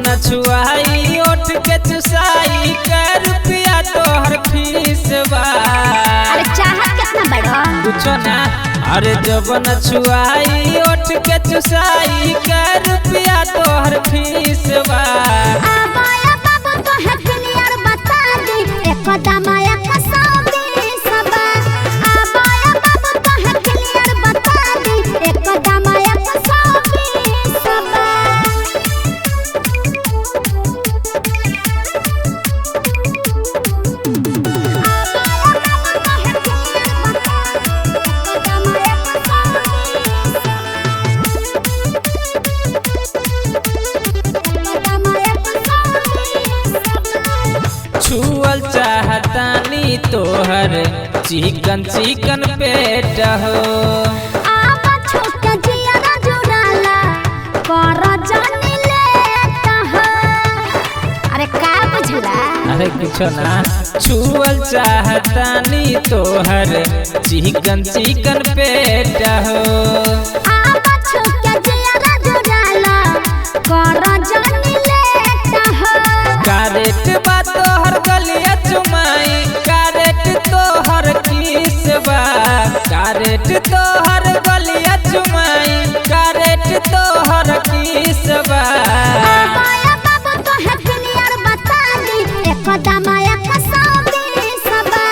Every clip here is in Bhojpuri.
न छुआई ओठ के चुसाई का रुपया तोहर फीस बा। अरे चाहत कितना बड़ा कुछ ना अरे जब न छुआई ओठ के चुसाई का रुपया तोहर फीस बा। आबाया बाबू तो है क्लियर बता दे एक दमाया कसौदी सबा। आबाया बाबू तो है क्लियर बता दे एक दमाया कसौदी सबा। छुअल चाहतानी तोहर चिकन चिकन पेट हो। आबा छोटा जियारा जुड़ाला कर जानी लेता हो। अरे का बुझला अरे कुछ ना छुअल चाहतानी तोहर चिकन चिकन पेट हो। आबा छोटा जियारा जुड़ाला कर जानी लेता हो। कारेट बा तोहर गलिया चुमाई कारेट तोहर किस बा। कारेट तोहर गलिया चुमाई कारेट तोहर किस बा। आबाया बाबू तो है क्लियर बता दे एक दमाया कसौदी सबा।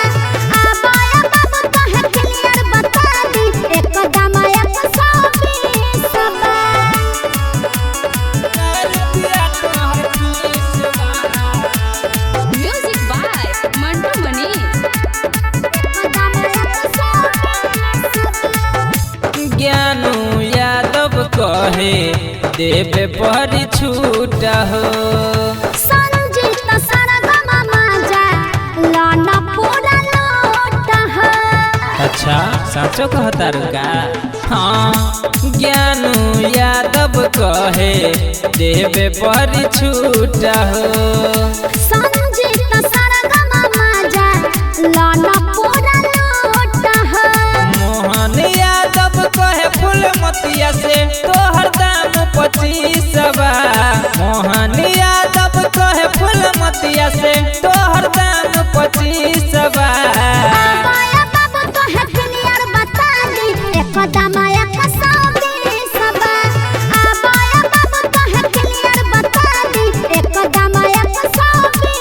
आबाया बाबू तो है क्लियर बता दे एक दमाया कसौदी सबा। Music by Mantu Mani. ज्ञानू यादव कहे देवे पर छूट हो। संजीत सरगमा माजा लाना पूरा लोट हो। अच्छा साचो कहता रुका हाँ ज्ञानू यादव कहे देवे पर छूट हो। संजीत सरगमा माजा लाना पूरा लोट हो। मोहन यादव कहे फूल मतिया से तोहर दाम 25 बा। मोहन यादव कहे फूल मतिया से तोहर दाम 25 बा। आबाया बाबू तो है क्लियर बता दे एक दमाया कसौदी सबा। आबाया बाबू तो है क्लियर बता दे एक दमाया कसौदी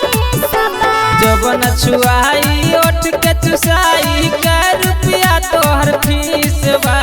सबा। जब न छुआई ओठ के चुसाई का रुपया तोहर फीस बा।